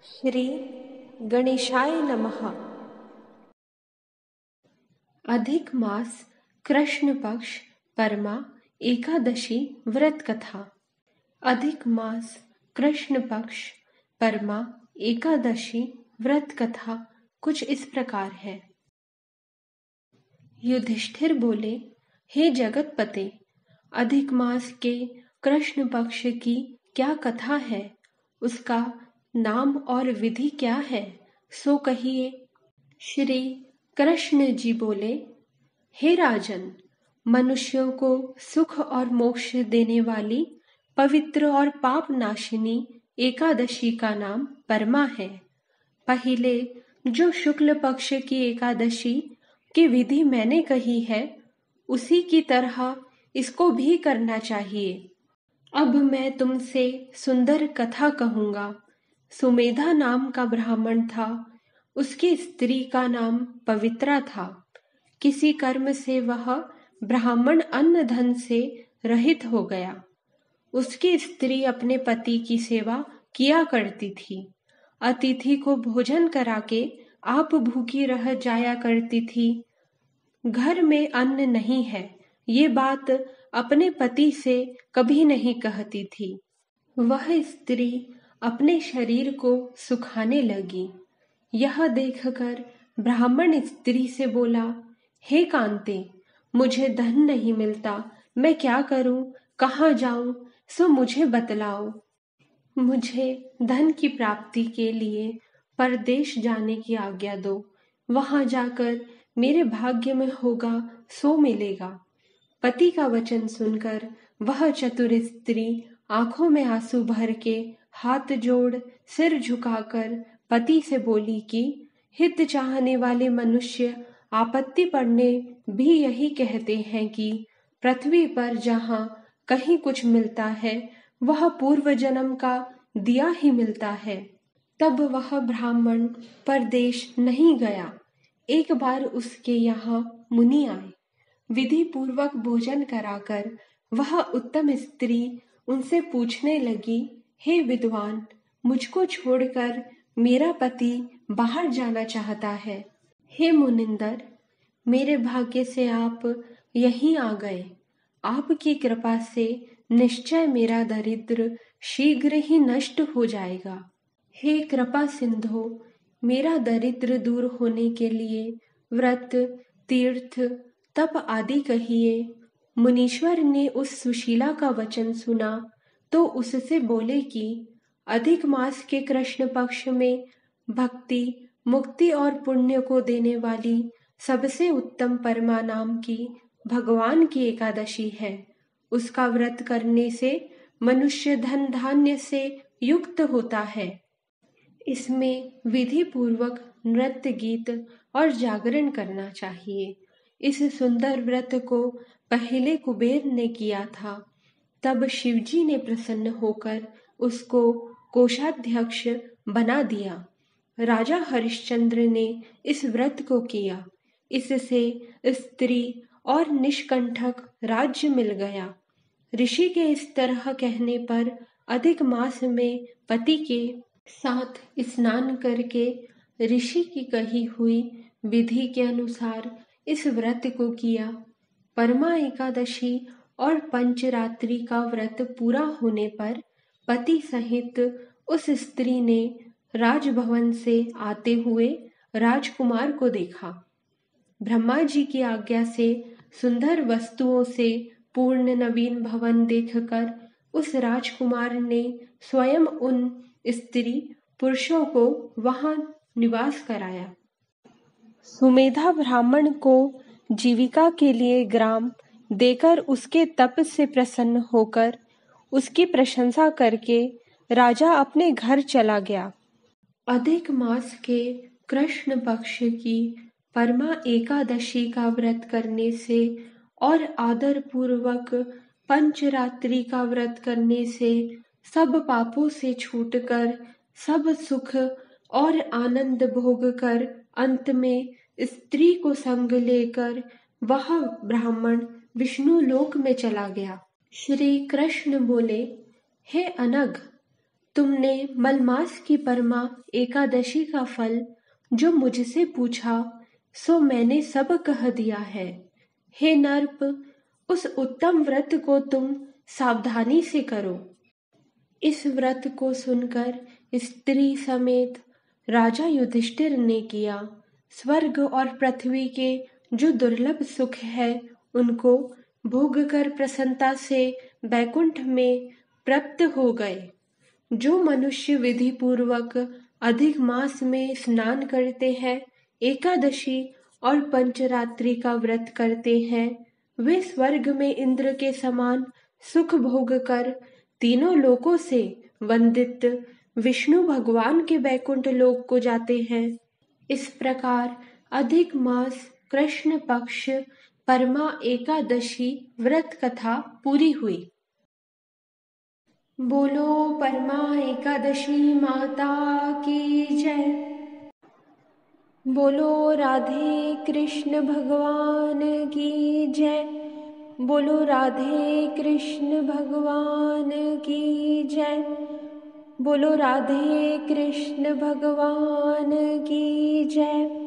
श्री गणेशाय नमः। अधिक मास कृष्ण पक्ष परमा एकादशी व्रत कथा। अधिक मास कृष्ण पक्ष परमा एकादशी व्रत कथा कुछ इस प्रकार है। युधिष्ठिर बोले, हे जगतपते, अधिक मास के कृष्ण पक्ष की क्या कथा है, उसका नाम और विधि क्या है, सो कहिए। श्री कृष्ण जी बोले, हे राजन, मनुष्यों को सुख और मोक्ष देने वाली पवित्र और पाप नाशिनी एकादशी का नाम परमा है। पहले जो शुक्ल पक्ष की एकादशी की विधि मैंने कही है, उसी की तरह इसको भी करना चाहिए। अब मैं तुमसे सुंदर कथा कहूंगा। सुमेधा नाम का ब्राह्मण था। उसकी स्त्री का नाम पवित्रा था। किसी कर्म से वह ब्राह्मण अन्न धन से रहित हो गया। उसकी स्त्री अपने पति की सेवा किया करती थी। अतिथि को भोजन करा के आप भूखी रह जाया करती थी। घर में अन्न नहीं है, ये बात अपने पति से कभी नहीं कहती थी। वह स्त्री अपने शरीर को सुखाने लगी। यह देखकर ब्राह्मण स्त्री से बोला, हे कांते, मुझे धन नहीं मिलता, मैं क्या करूं, कहाँ जाऊं, सो मुझे बतलाओ। मुझे धन की प्राप्ति के लिए परदेश जाने की आज्ञा दो। वहां जाकर मेरे भाग्य में होगा सो मिलेगा। पति का वचन सुनकर वह चतुर स्त्री आंखों में आंसू भर के हाथ जोड़ सिर झुकाकर पति से बोली कि हित चाहने वाले मनुष्य आपत्ति पड़ने भी यही कहते हैं कि पृथ्वी पर जहाँ कहीं कुछ मिलता है वह पूर्व जन्म का दिया ही मिलता है। तब वह ब्राह्मण परदेश नहीं गया। एक बार उसके यहाँ मुनि आए। विधि पूर्वक भोजन कराकर वह उत्तम स्त्री उनसे पूछने लगी, हे विद्वान, मुझको छोड़कर मेरा पति बाहर जाना चाहता है। हे मुनिंदर, मेरे भाग्य से आप यहीं आ गए। आपकी कृपा से निश्चय मेरा दरिद्र शीघ्र ही नष्ट हो जाएगा। हे कृपा सिंधो, मेरा दरिद्र दूर होने के लिए व्रत, तीर्थ, तप आदि कहिए। मुनीश्वर ने उस सुशीला का वचन सुना तो उससे बोले कि अधिक मास के कृष्ण पक्ष में भक्ति, मुक्ति और पुण्य को देने वाली सबसे उत्तम परमा नाम की भगवान की एकादशी है। उसका व्रत करने से मनुष्य धन धान्य से युक्त होता है। इसमें विधि पूर्वक नृत्य, गीत और जागरण करना चाहिए। इस सुंदर व्रत को पहले कुबेर ने किया था। तब शिवजी ने प्रसन्न होकर उसको कोषाध्यक्ष बना दिया। राजा हरिश्चंद्र ने इस व्रत को किया। इससे स्त्री और निष्कंठक राज्य मिल गया। ऋषि के इस तरह कहने पर अधिक मास में पति के साथ स्नान करके ऋषि की कही हुई विधि के अनुसार इस व्रत को किया। परमा एकादशी और पंचरात्रि का व्रत पूरा होने पर पति सहित उस स्त्री ने राजभवन से आते हुए राजकुमार को देखा। ब्रह्मा जी की आज्ञा से सुंदर वस्तुओं से पूर्ण नवीन भवन देखकर उस राजकुमार ने स्वयं उन स्त्री पुरुषों को वहां निवास कराया। सुमेधा ब्राह्मण को जीविका के लिए ग्राम देकर उसके तप से प्रसन्न होकर उसकी प्रशंसा करके राजा अपने घर चला गया। अधिक मास के कृष्ण पक्ष की परमा एकादशी का व्रत करने से और आदर पूर्वक पंचरात्रि का व्रत करने से सब पापों से छूटकर सब सुख और आनंद भोग कर अंत में स्त्री को संग लेकर वह ब्राह्मण विष्णु लोक में चला गया। श्री कृष्ण बोले, हे अनग, तुमने मलमास की परमा एकादशी का फल जो मुझसे पूछा सो मैंने सब कह दिया है। हे नर्प, उस उत्तम व्रत को तुम सावधानी से करो। इस व्रत को सुनकर स्त्री समेत राजा युधिष्ठिर ने किया। स्वर्ग और पृथ्वी के जो दुर्लभ सुख है उनको भोग कर प्रसन्नता से बैकुंठ में प्राप्त हो गए। जो मनुष्य विधि पूर्वक अधिक मास में स्नान करते हैं, एकादशी और पंचरात्रि का व्रत करते हैं, वे स्वर्ग में इंद्र के समान सुख भोग कर तीनों लोकों से वंदित विष्णु भगवान के बैकुंठ लोक को जाते हैं। इस प्रकार अधिक मास कृष्ण पक्ष परमा एकादशी व्रत कथा पूरी हुई। बोलो परमा एकादशी माता की जय। बोलो राधे कृष्ण भगवान की जय। बोलो राधे कृष्ण भगवान की जय। बोलो राधे कृष्ण भगवान की जय।